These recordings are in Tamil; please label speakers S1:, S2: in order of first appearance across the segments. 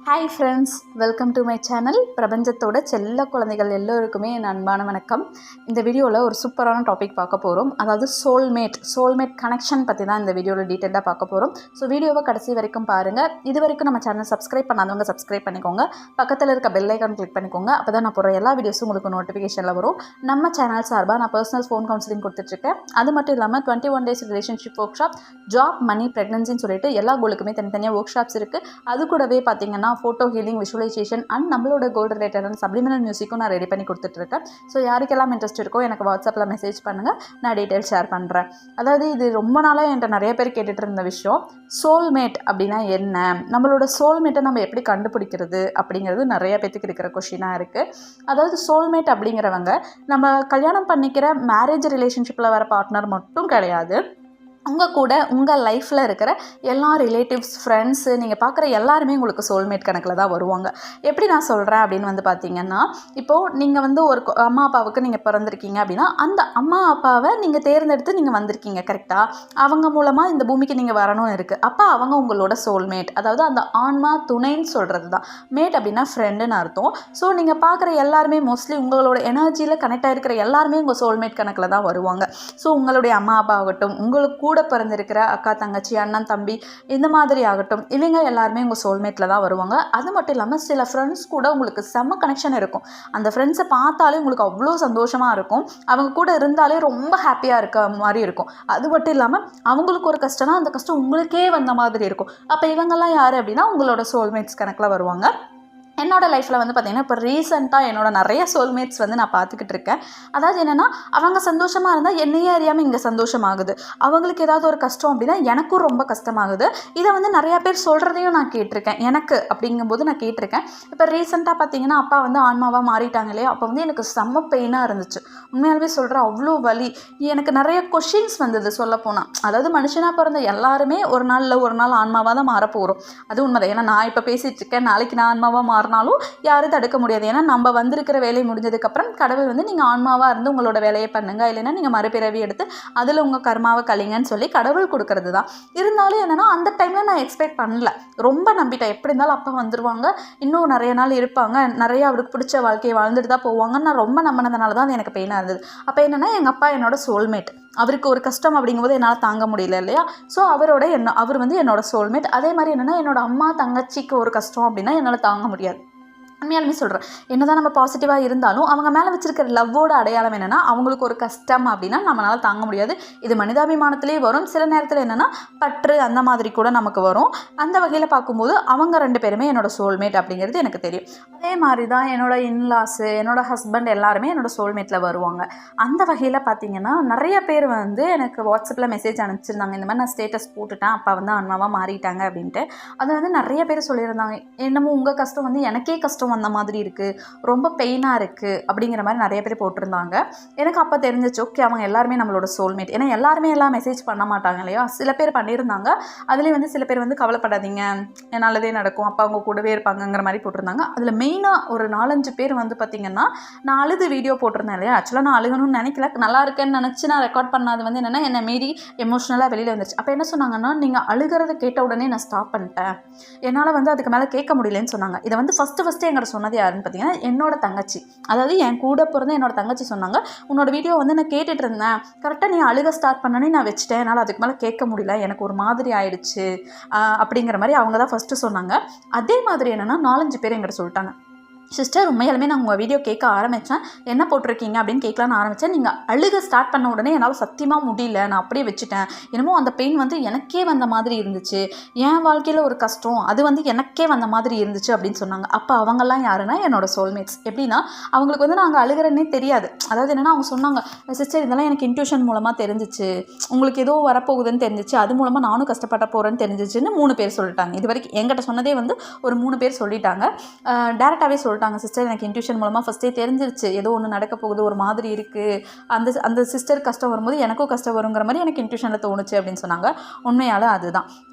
S1: Hi friends, welcome to my channel. பிரபஞ்சத்தோட செல்ல குழந்தைகள் எல்லோருக்குமே என் அன்பான வணக்கம். இந்த வீடியோவில் ஒரு சூப்பரான டாபிக் பார்க்க போகிறோம். அதாவது சோல்மேட் கனெக்ஷன் பற்றி தான் இந்த வீடியோவில் டீட்டெயிலாக பார்க்க போகிறோம். ஸோ வீடியோவை கடைசி வரைக்கும் பாருங்கள். இது வரைக்கும் நம்ம சேனல் சப்ஸ்கிரைப் பண்ணாதவங்க சப்ஸ்கிரைப் பண்ணிக்கோங்க. பக்கத்தில் இருக்க பெல் ஐக்கான் கிளிக் பண்ணிக்கோங்க. அப்போ தான் நான் போகிற எல்லா வீடியோஸும் உங்களுக்கு நோட்டிஃபிகேஷனில் வரும். நம்ம சேனல் சார்பாக நான் பர்சனல் ஃபோன் கவுன்சிலிங் கொடுத்துட்ருக்கேன். அது மட்டும் இல்லாமல் 21 days relationship workshop, job, money, ப்ரெக்னன்சின்னு சொல்லிட்டு எல்லா கோலுக்குமே தனித்தனியாக ஒர்க் ஷாப்ஸ் இருக்குது. அது கூடவே பார்த்தீங்கன்னா ஃபோட்டோ ஹீலிங், விஷுவலைசேஷன் அண்ட் நம்மளோட கோல்டு ரிலேட்டடான சப்ளிமினல் மியூசிக்கும் நான் ரெடி பண்ணி கொடுத்துட்ருக்கேன். ஸோ யாருக்கெல்லாம் இன்ட்ரெஸ்ட் இருக்கோ எனக்கு வாட்ஸ்அப்பில் மெசேஜ் பண்ணுங்கள், நான் டீட்டெயில் ஷேர் பண்ணுறேன். அதாவது இது ரொம்ப நாளாக என்கிட்ட நிறைய பேர் கேட்டுட்டு இருந்த விஷயம். சோல்மேட் அப்படின்னா என்ன, நம்மளோட சோல்மேட்டை நம்ம எப்படி கண்டுபிடிக்கிறது அப்படிங்கிறது நிறைய பேத்துக்கு இருக்கிற கொஷினாக இருக்குது. அதாவது சோல்மேட் அப்படிங்கிறவங்க நம்ம கல்யாணம் பண்ணிக்கிற மேரேஜ் ரிலேஷன்ஷிப்பில் வர பார்ட்னர் மட்டும் கிடையாது. உங்கள் கூட உங்கள் லைஃப்பில் இருக்கிற எல்லா ரிலேட்டிவ்ஸ், ஃப்ரெண்ட்ஸு, நீங்கள் பார்க்குற எல்லாருமே உங்களுக்கு சோல்மேட் கணக்கில் தான் வருவாங்க. எப்படி நான் சொல்கிறேன் அப்படின்னு பார்த்தீங்கன்னா, இப்போது நீங்கள் ஒரு அம்மா அப்பாவுக்கு நீங்கள் பிறந்திருக்கீங்க அப்படின்னா அந்த அம்மா அப்பாவை நீங்கள் தேர்ந்தெடுத்து நீங்கள் வந்திருக்கீங்க, கரெக்டாக? அவங்க மூலமாக இந்த பூமிக்கு நீங்கள் வரணும்னு இருக்குது. அப்போ அவங்க உங்களோட சோல்மேட், அதாவது அந்த ஆன்மா துணைன்னு சொல்கிறது தான். மேட் அப்படின்னா ஃப்ரெண்டுன்னு அர்த்தம். ஸோ நீங்கள் பார்க்குற எல்லாருமே மோஸ்ட்லி உங்களோட எனர்ஜியில் கனெக்ட் ஆகிருக்கிற எல்லாருமே உங்கள் சோல்மேட் கணக்கில் தான் வருவாங்க. ஸோ உங்களுடைய அம்மா அப்பா ஆகட்டும், உங்களுக்கு கூட பிறந்திருக்கிற அக்கா, தங்கச்சி, அண்ணன், தம்பி, இந்த மாதிரி ஆகட்டும், இவங்க எல்லாருமே உங்கள் சோல்மேட்டில் தான் வருவாங்க. அது மட்டும் இல்லாமல் சில ஃப்ரெண்ட்ஸ் கூட உங்களுக்கு செம்ம கனெக்ஷன் இருக்கும். அந்த ஃப்ரெண்ட்ஸை பார்த்தாலே உங்களுக்கு அவ்வளோ சந்தோஷமாக இருக்கும். அவங்க கூட இருந்தாலே ரொம்ப ஹாப்பியாக இருக்க மாதிரி இருக்கும். அது மட்டும் இல்லாமல் அவங்களுக்கு ஒரு கஷ்டம்னா அந்த கஷ்டம் உங்களுக்கே வந்த மாதிரி இருக்கும். அப்போ இவங்கெல்லாம் யார் அப்படின்னா உங்களோட சோல்மேட்ஸ் கணக்கில் வருவாங்க. என்னோடய லைஃப்பில் பார்த்திங்கன்னா இப்போ ரீசெண்டாக என்னோடய நிறைய சோல்மேட்ஸ் நான் பார்த்துக்கிட்டு இருக்கேன். அதாவது என்னென்னா, அவங்க சந்தோஷமாக இருந்தால் என்னையே அறியாமல் இங்கே சந்தோஷமாகுது. அவங்களுக்கு ஏதாவது ஒரு கஷ்டம் அப்படின்னா எனக்கும் ரொம்ப கஷ்டமாகுது. இதை நிறையா பேர் சொல்கிறதையும் நான் கேட்டிருக்கேன். எனக்கு அப்படிங்கும்போது நான் கேட்டிருக்கேன். இப்போ ரீசெண்டாக பார்த்திங்கன்னா அப்பா ஆன்மாவாக மாறிட்டாங்க இல்லையா, அப்போ எனக்கு செம்ம பெயினாக இருந்துச்சு. உண்மையாலுமே சொல்கிறேன், அவ்வளோ வலி. எனக்கு நிறைய கொஷின்ஸ் வந்தது சொல்லப்போனால். அதாவது மனுஷனாக பிறந்த எல்லாருமே ஒரு நாள் ஆன்மாவாக தான் மாறப்போகிறோம். அது உண்மைதான். ஏன்னா நான் இப்போ பேசிகிட்டு இருக்கேன், நாளைக்கு நான் ஆன்மாவாக மாறினாலும் யாரும் தடுக்க முடியாது. ஏன்னா நம்ம வந்திருக்கிற வேலை முடிஞ்சதுக்கப்புறம் கடவுள் நீங்கள் ஆன்மாவாக இருந்து உங்களோட வேலையை பண்ணுங்க, இல்லைன்னா நீங்கள் மறுபிறவி எடுத்து அதில் உங்கள் கர்மாவை கழிங்கன்னு சொல்லி கடவுள் கொடுக்கறது தான். இருந்தாலும் என்னென்னா அந்த டைமில் நான் எக்ஸ்பெக்ட் பண்ணல, ரொம்ப நம்பிட்டேன். எப்படி இருந்தாலும் அப்பா வந்துடுவாங்க, இன்னும் நிறைய நாள் இருப்பாங்க, நிறைய அவருக்கு பிடிச்ச வாழ்க்கையை வாழ்ந்துட்டு தான் போவாங்கன்னு நான் ரொம்ப நம்பினதுனால தான் அது எனக்கு பெயினாக இருந்தது. அப்போ என்னென்னா எங்கள் அப்பா என்னோட சோல்மேட். அவருக்கு ஒரு கஷ்டம் அப்படிங்கும்போது என்னால் தாங்க முடியல இல்லையா. ஸோ அவர் என்னோட சோல்மேட். அதே மாதிரி என்னென்னா என்னோட அம்மா தங்கச்சிக்கு ஒரு கஷ்டம் அப்படின்னா என்னால் தாங்க முடியாது. உண்மையாலுமே சொல்கிறேன், என்ன தான் நம்ம பாசிட்டிவாக இருந்தாலும் அவங்க மேலே வச்சுருக்கிற லவ்வோட அடையாளம் என்னென்னா அவங்களுக்கு ஒரு கஷ்டம் அப்படின்னா நம்மளால் தாங்க முடியாது. இது மனிதாபிமானத்திலே வரும். சில நேரத்தில் என்னென்னா பற்று அந்த மாதிரி கூட நமக்கு வரும். அந்த வகையில் பார்க்கும்போது அவங்க 2 பேருமே என்னோடய சோல்மேட் அப்படிங்கிறது எனக்கு தெரியும். அதே மாதிரி தான் என்னோடய இன்லாஸு, என்னோடய ஹஸ்பண்ட் எல்லாருமே என்னோடய சோல்மேட்டில் வருவாங்க. அந்த வகையில் பார்த்திங்கன்னா நிறைய பேர் எனக்கு வாட்ஸ்அப்பில் மெசேஜ் அனுப்பிச்சிருந்தாங்க. இந்த மாதிரி நான் ஸ்டேட்டஸ் போட்டுட்டேன், அப்பா ஆன்மாவாக மாறிட்டாங்க அப்படின்ட்டு. அது நிறைய பேர் சொல்லியிருந்தாங்க, என்னமோ உங்கள் கஷ்டம் எனக்கே கஷ்டம் வந்த மாதிரி இருக்குது, ரொம்ப பெயினாக இருக்குது அப்படிங்கிற மாதிரி நிறைய பேர் போட்டிருந்தாங்க. எனக்கு அப்போ தெரிஞ்சிச்சு, ஓகே அவங்க எல்லாருமே நம்மளோட சோல்மேட். ஏன்னா எல்லாருமே எல்லாம் மெசேஜ் பண்ண மாட்டாங்க இல்லையா. சில பேர் பண்ணியிருந்தாங்க. அதுலேயும் சில பேர் கவலைப்படாதீங்க, நல்லதே நடக்கும், அப்பா அவங்க கூடவே இருப்பாங்கங்கிற மாதிரி போட்டிருந்தாங்க. அதில் மெயினாக ஒரு 4-5 பேர் பார்த்திங்கன்னா, நான் அழுது வீடியோ போட்டிருந்தேன் இல்லையா. ஆக்சுவலாக நான் அழுகணும்னு நினைக்கல, நல்லா இருக்கேன்னு நினச்சி நான் ரெக்கார்ட் பண்ணது என்னென்னா என்னை மீறி எமோஷ்னலாக வெளியில் வந்துருச்சு. அப்போ என்ன சொன்னாங்கன்னா, நீங்கள் அழுகிறத கேட்ட உடனே நான் ஸ்டாப் பண்ணிட்டேன், என்னால் அதுக்கு மேலே கேட்க முடியலன்னு சொன்னாங்க. இதை ஃபஸ்ட்டு எங்கிட்ட சொன்னது யாருன்னு பார்த்தீங்கன்னா என்னோட தங்கச்சி. அதாவது என் கூட பிறந்த என்னோட தங்கச்சி சொன்னாங்க, உன்னோட வீடியோ நான் கேட்டுட்டு இருந்தேன், கரெக்டாக நீ அழுக ஸ்டார்ட் பண்ணனே நான் வச்சுட்டேன், என்னால் அதுக்கு மேலே கேட்க முடியல, எனக்கு ஒரு மாதிரி ஆயிடுச்சு அப்படிங்கிற மாதிரி அவங்க தான் ஃபஸ்ட்டு சொன்னாங்க. அதே மாதிரி என்னென்னா 4-5 பேர் எங்கிட்ட சொல்லிட்டாங்க, சிஸ்டர் உண்மையாலுமே நான் உங்கள் வீடியோ கேட்க ஆரம்பித்தேன், என்ன போட்டிருக்கீங்க அப்படின்னு கேட்கலான்னு ஆரம்பித்தேன். நீங்கள் அழுக ஸ்டார்ட் பண்ண உடனே என்னால் சத்தியமாக முடியல, நான் அப்படியே வச்சுட்டேன். என்னமோ அந்த பெயின் எனக்கே வந்த மாதிரி இருந்துச்சு, என் வாழ்க்கையில் ஒரு கஷ்டம் அது எனக்கே வந்த மாதிரி இருந்துச்சு அப்படின்னு சொன்னாங்க. அப்போ அவங்கெல்லாம் யாருன்னா என்னோட சோல்மேட்ஸ். எப்படின்னா அவங்களுக்கு நாங்கள் அழுகிறன்னே தெரியாது. அதாவது என்னென்னா அவங்க சொன்னாங்க, சிஸ்டர் இதெல்லாம் எனக்கு இன்ட்யூஷன் மூலமாக தெரிஞ்சிச்சு, உங்களுக்கு ஏதோ வரப்போகுதுன்னு தெரிஞ்சிச்சு, அது மூலமாக நானும் கஷ்டப்பட போகிறேன்னு தெரிஞ்சிச்சுன்னு 3 பேர் சொல்லிட்டாங்க. இது வரைக்கும் என்கிட்ட சொன்னதே ஒரு 3 பேர் சொல்லிட்டாங்க. டேரெக்டாகவே சொல்லிட்டாங்க, சொல்லிட்டாங்க, சிஸ்டர் எனக்கு இன்ட்யூஷன் மூலமாக ஃபஸ்ட்டே தெரிஞ்சிருச்சு ஏதோ ஒன்று நடக்க போகுது, ஒரு மாதிரி இருக்குது, அந்த சிஸ்டர் கஷ்டம் வரும்போது எனக்கும் கஷ்டம் வருங்கிற மாதிரி எனக்கு இன்ட்யூஷனில் தோணுச்சு அப்படின்னு சொன்னாங்க. உண்மையால் அதுதான்.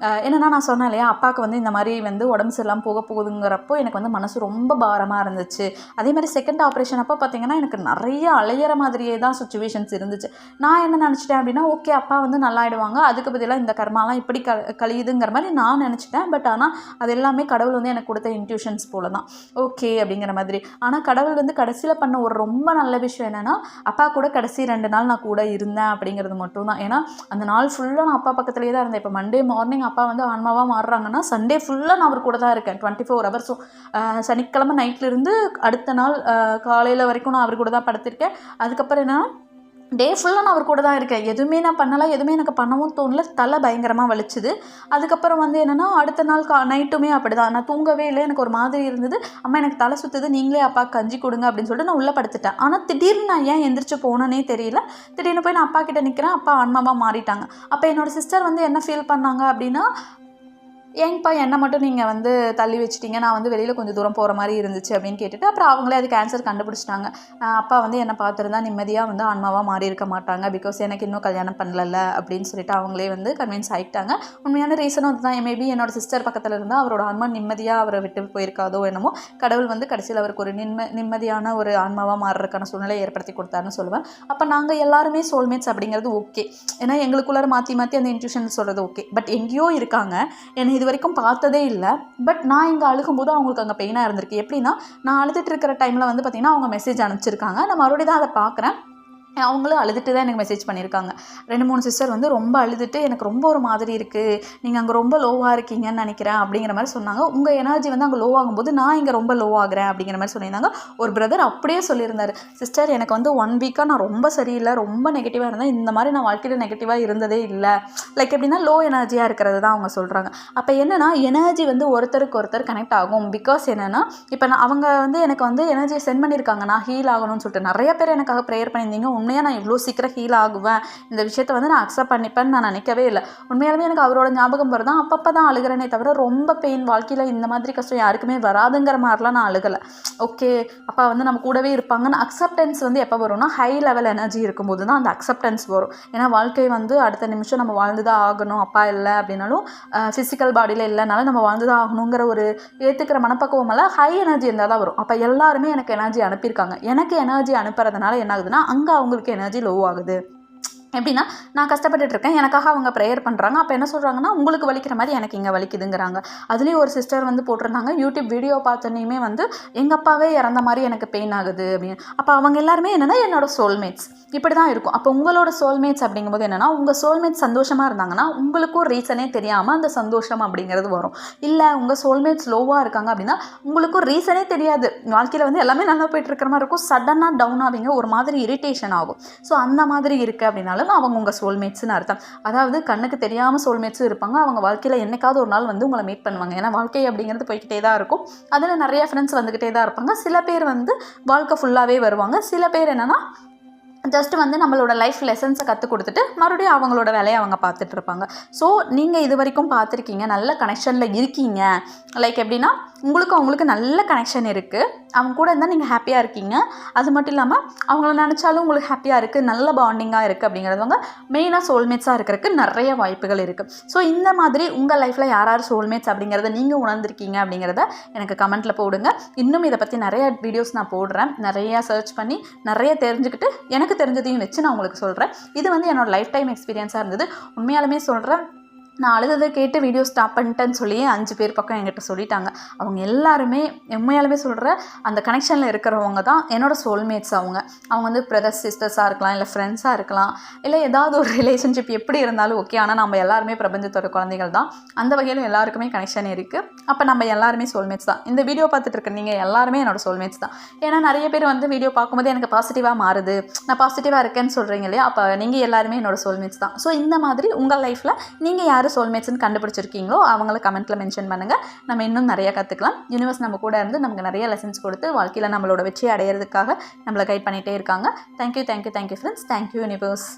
S1: என்னென்னா நான் சொன்னேன் இல்லையா, அப்பாவுக்கு வந்து இந்த மாதிரி வந்து உடம்பு சரியில்லாமல் போக போகுதுங்கிறப்போ எனக்கு வந்து மனசு ரொம்ப பாரமாக இருந்துச்சு. அதே மாதிரி செகண்ட் ஆப்ரேஷன் அப்போ பார்த்திங்கன்னா எனக்கு நிறைய அலையிற மாதிரியே தான் சுச்சுவேஷன்ஸ் இருந்துச்சு. நான் என்ன நினச்சிட்டேன் அப்படின்னா, ஓகே அப்பா வந்து நல்லாயிடுவாங்க, அதுக்கு பதிலாக இந்த கர்மாலாம் இப்படி கழியுதுங்கிற மாதிரி நான் நினச்சிட்டேன். பட் ஆனால் அது எல்லாமே கடவுள் வந்து எனக்கு கொடுத்த இன்ட்யூஷன்ஸ் போல தான், ஓகே அப்படிங்கிற மாதிரி. ஆனால் கடவுள் வந்து கடைசியில் பண்ண ஒரு ரொம்ப நல்ல விஷயம் என்னென்னா, அப்பா கூட கடைசி 2 நாள் நான் கூட இருந்தேன் அப்படிங்கிறது மட்டும் தான். ஏன்னா அந்த நாள் ஃபுல்லாக நான் அப்பா பக்கத்துலேயே தான் இருந்தேன். இப்போ மண்டே மார்னிங் அப்பா வந்து ஆன்மாவாக மாறுறாங்கன்னா சண்டே ஃபுல்லாக நான் அவர் கூட தான் இருக்கேன் 24 ஹவர்ஸும். சனிக்கிழமை நைட்லேருந்து அடுத்த நாள் காலையில் வரைக்கும் நான் அவர் கூட தான் படுத்திருக்கேன். அதுக்கப்புறம் என்னென்னா டே ஃபுல்லாக நான் அவர் கூட தான் இருக்கேன். எதுவுமே நான் பண்ணலை, எதுவுமே எனக்கு பண்ணவும் தோணல, தலை பயங்கரமாக வலிச்சுது. அதுக்கப்புறம் வந்து என்னென்னா அடுத்த நாள் நைட்டுமே அப்படி தான், நான் தூங்கவே இல்லை, எனக்கு ஒரு மாதிரி இருந்தது. அம்மா எனக்கு தலை சுற்றுது, நீங்களே அப்பா கஞ்சி கொடுங்க அப்படின்னு சொல்லிட்டு நான் உள்ளே படுத்துட்டேன். ஆனால் திடீர்னு நான் ஏன் எந்திரிச்சு போனேனே தெரியல. திடீர்னு போய் நான் அப்பா கிட்டே நிற்கிறேன், அப்பா ஆன்மாவாக மாறிட்டாங்க. அப்போ என்னோடய சிஸ்டர் வந்து என்ன ஃபீல் பண்ணாங்க அப்படின்னா, ஏங்கப்பா என்னை மட்டும் நீங்கள் வந்து தள்ளி வச்சிட்டிங்க, நான் வந்து வெளியில் கொஞ்சம் தூரம் போகிற மாதிரி இருந்துச்சு அப்படின்னு கேட்டுட்டு அப்புறம் அவங்களே அதுக்கு ஆன்சர் கண்டுபிடிச்சிட்டாங்க. அப்பா வந்து என்னை பார்த்துருந்தா நிம்மதியாக வந்து ஆன்மாவாக மாறி இருக்க மாட்டாங்க, பிகாஸ் எனக்கு இன்னும் கல்யாணம் பண்ணல அப்படின்னு சொல்லிட்டு அவங்களே வந்து கன்வின்ஸ் ஆகிட்டாங்க. உண்மையான ரீசனும் அதுதான். மேபி என்னோட சிஸ்டர் பக்கத்தில் இருந்தால் அவரோட ஆன்மா நிம்மதியாக அவரை விட்டு போயிருக்காதோ என்னமோ, கடவுள் வந்து கடைசியில் அவருக்கு ஒரு நிம்மதியான ஒரு ஆன்மாவாக மாறுறதுக்கான சூழ்நிலை ஏற்படுத்தி கொடுத்தாருன்னு சொல்லுவேன். அப்போ நாங்கள் எல்லாருமே சோல்மேட்ஸ் அப்படிங்கிறது ஓகே. ஏன்னா எங்களுக்குள்ளார மாற்றி மாற்றி அந்த இன்ட்யூஷன் சொல்கிறது ஓகே. பட் எங்கேயோ இருக்காங்க, என்னை இது வரைக்கும் பார்த்ததே இல்லை. பட் நான் இங்கே அழுகும்போது அவங்களுக்கு அங்கே பெயினாக இருந்திருக்கு. எப்படின்னா நான் அழுதுட்டு இருக்கிற டைமில் வந்து பார்த்திங்கன்னா அவங்க மெசேஜ் அனுப்பிச்சிருக்காங்க. நான் மறுபடியும் தான் அதை பார்க்குறேன். அவங்களும் அழுதுட்டு தான் எனக்கு மெசேஜ் பண்ணியிருக்காங்க. 2-3 சிஸ்டர் வந்து ரொம்ப அழுதுட்டு எனக்கு ரொம்ப ஒரு மாதிரி இருக்குது, நீங்கள் அங்கே ரொம்ப லோவாக இருக்கீங்கன்னு நினைக்கிறேன் அப்படிங்கிற மாதிரி சொன்னாங்க. உங்கள் எனர்ஜி வந்து அங்கே லோவாகும்போது நான் இங்கே ரொம்ப லோவாகிறேன் அப்படிங்கிற மாதிரி சொல்லியிருந்தாங்க. ஒரு பிரதர் அப்படியே சொல்லியிருந்தார், சிஸ்டர் எனக்கு வந்து 1 வீக்காக நான் ரொம்ப சரியில்லை, ரொம்ப நெகட்டிவாக இருந்தேன், இந்த மாதிரி நான் வாழ்க்கையில் நெகட்டிவாக இருந்ததே இல்லை. லைக் எப்படின்னா லோ எனர்ஜியாக இருக்கிறது தான் அவங்க சொல்கிறாங்க. அப்போ என்னென்னா எனர்ஜி வந்து ஒருத்தருக்கு ஒருத்தர் கனெக்ட் ஆகும். பிகாஸ் என்னென்னா இப்போ அவங்க வந்து எனக்கு வந்து எனர்ஜியை சென்ட் பண்ணியிருக்காங்க, நான் ஹீல் ஆகணும்னு சொல்லிட்டு. நிறைய பேர் எனக்காக ப்ரேயர் பண்ணியிருந்தீங்க. உண்மையாக நான் இவ்வளோ சீக்கிரம் ஹீல் ஆகுவேன், இந்த விஷயத்தை வந்து நான் அக்செப்ட் பண்ணிப்பேன்னு நான் நினைக்கவே இல்லை. உண்மையாலுமே எனக்கு அவரோட ஞாபகம் வருதான், அப்பப்போ தான் அழுகிறேனே தவிர ரொம்ப பெயின், வாழ்க்கையில் இந்த மாதிரி கஷ்டம் யாருக்குமே வராதுங்கிற மாதிரிலாம் நான் அழுகலை. ஓகே அப்பா வந்து நம்ம கூடவே இருப்பாங்கன்னு அக்செப்டன்ஸ் வந்து எப்போ வரும்னா ஹை லெவல் எனர்ஜி இருக்கும்போது தான் அந்த அக்செப்டன்ஸ் வரும். ஏன்னா வாழ்க்கை வந்து அடுத்த நிமிஷம் நம்ம வாழ்ந்து தான் ஆகணும், அப்பா இல்லை அப்படின்னாலும் ஃபிசிக்கல் பாடியில் இல்லைனாலும் நம்ம வாழ்ந்து தான் ஆகணுங்கிற ஒரு ஏற்றுக்கிற மனப்பக்குவமெல்லாம் ஹை எனர்ஜி இருந்தால் தான் வரும். அப்போ எல்லாருமே எனக்கு எனர்ஜி அனுப்பியிருக்காங்க. எனக்கு எனர்ஜி அனுப்புறதுனால என்ன ஆகுதுன்னா அங்கே அவங்களுக்கு எனர்ஜி லோ ஆகுது. எப்படின்னா நான் கஷ்டப்பட்டுட்ருக்கேன், எனக்காக அவங்க ப்ரேயர் பண்ணுறாங்க. அப்போ என்ன சொல்கிறாங்கன்னா உங்களுக்கு வலிக்கிற மாதிரி எனக்கு இங்கே வலிக்குதுங்கிறாங்க. அதுலேயும் ஒரு சிஸ்டர் வந்து போட்டிருந்தாங்க, யூடியூப் வீடியோ பார்த்தோன்னே வந்து எங்கள் அப்பாவே இறந்த மாதிரி எனக்கு பெயின் ஆகுது அப்படின்னு. அப்போ அவங்க எல்லாருமே என்னென்னா என்னோடய சோல்மேட்ஸ் இப்படி தான் இருக்கும். அப்போ உங்களோட சோல்மேட்ஸ் அப்படிங்கும்போது என்னென்னா உங்கள் சோல்மேட்ஸ் சந்தோஷமாக இருந்தாங்கன்னா உங்களுக்கும் ரீசனே தெரியாமல் அந்த சந்தோஷம் அப்படிங்கிறது வரும். இல்லை உங்கள் சோல்மேட்ஸ் லோவாக இருக்காங்க அப்படின்னா உங்களுக்கும் ரீசனே தெரியாது, வாழ்க்கையில் வந்து எல்லாமே நல்லா போய்ட்டு இருக்கிற மாதிரி இருக்கும், சடனாக டவுன் ஆவீங்க, ஒரு மாதிரி இரிட்டேஷன் ஆகும். ஸோ அந்த மாதிரி இருக்குது அப்படின்னா அவங்க உங்கள் சோல்மேட்ஸ்னு அர்த்தம். அதாவது கண்ணுக்கு தெரியாமல் சோல்மேட்ஸும் இருப்பாங்க, அவங்க வாழ்க்கையில் என்னைக்காவது ஒரு நாள் வந்து உங்களை மீட் பண்ணுவாங்க. ஏன்னா வாழ்க்கை அப்படிங்கிறது போய்கிட்டே தான் இருக்கும், அதில் நிறைய ஃப்ரெண்ட்ஸ் வந்துக்கிட்டே தான் இருப்பாங்க. சில பேர் வந்து வாழ்க்கை ஃபுல்லாகவே வருவாங்க, சில பேர் என்னென்னா ஜஸ்ட் வந்து நம்மளோட லைஃப் லெசன்ஸை கற்றுக் கொடுத்துட்டு மறுபடியும் அவங்களோட வேலையை அவங்க பார்த்துட்டு இருப்பாங்க. ஸோ நீங்கள் இது வரைக்கும் பார்த்துருக்கீங்க, நல்ல கனெக்ஷனில் இருக்கீங்க. லைக் எப்படின்னா உங்களுக்கு அவங்களுக்கு நல்ல கனெக்ஷன் இருக்குது, அவங்க கூட இருந்தால் நீங்கள் ஹாப்பியாக இருக்கீங்க. அது மட்டும் இல்லாமல் அவங்கள நினச்சாலும் உங்களுக்கு ஹாப்பியாக இருக்குது, நல்ல பாண்டிங்காக இருக்குது அப்படிங்கிறவங்க மெயினாக சோல்மேட்ஸாக இருக்கிறதுக்கு நிறைய வாய்ப்புகள் இருக்குது. ஸோ இந்த மாதிரி உங்கள் லைஃப்பில் யார் யார் சோல்மேட்ஸ் அப்படிங்கிறத நீங்கள் உணர்ந்திருக்கீங்க அப்படிங்கிறத எனக்கு கமெண்ட்டில் போடுங்க. இன்னும் இதை பற்றி நிறைய வீடியோஸ் நான் போடுறேன், நிறையா சர்ச் பண்ணி நிறைய தெரிஞ்சுக்கிட்டு எனக்கு தெரிஞ்சதையும் வச்சு நான் உங்களுக்கு சொல்கிறேன். இது வந்து என்னோடய லைஃப் டைம் எக்ஸ்பீரியன்ஸாக இருந்தது. உண்மையாலுமே சொல்கிறேன், நான் அழுததை கேட்டு வீடியோ ஸ்டாப் பண்ணிட்டேன்னு சொல்லி 5 பேர் பக்கம் என்கிட்ட சொல்லிட்டாங்க. அவங்க எல்லாருமே உண்மையாலுமே சொல்கிற அந்த கனெக்ஷனில் இருக்கிறவங்க தான் என்னோடய சோல்மேட்ஸ். அவங்க வந்து பிரதர்ஸ் சிஸ்டர்ஸாக இருக்கலாம், இல்லை ஃப்ரெண்ட்ஸாக இருக்கலாம், இல்லை ஏதாவது ஒரு ரிலேஷன்ஷிப் எப்படி இருந்தாலும் ஓகே. ஆனால் நம்ம எல்லாருமே பிரபஞ்சத்தோட குழந்தைகள் தான், அந்த வகையிலும் எல்லாருக்குமே கனெக்ஷன் இருக்குது. அப்போ நம்ம எல்லாருமே சோல்மேட்ஸ் தான். இந்த வீடியோ பார்த்துட்டு இருக்க நீங்கள் எல்லாருமே என்னோடய சோல்மேட்ஸ் தான். ஏன்னா நிறைய பேர் வந்து வீடியோ பார்க்கும்போது எனக்கு பாசிட்டிவாக மாறுது, நான் பாசிட்டிவாக இருக்கேன்னு சொல்கிறீங்க இல்லையா, அப்போ நீங்கள் எல்லாருமே என்னோடய சோல்மேட்ஸ் தான். ஸோ இந்த மாதிரி உங்கள் லைஃப்பில் நீங்கள் யார் சோல்மேட்ஸ்னு கண்டுபிடிச்சிருக்கீங்களோ அவங்கள கமெண்ட்டில் மென்ஷன் பண்ணுங்கள். நம்ம இன்னும் நிறையா கற்றுக்கலாம். யூனிவர்ஸ் நம்ம கூட இருந்து நமக்கு நிறைய லெசன்ஸ் கொடுத்து வாழ்க்கையில் நம்மளோட வெற்றி அடையிறதுக்காக நம்மளை கைட் பண்ணிகிட்டே இருக்காங்க. Thank you friends, thank you universe.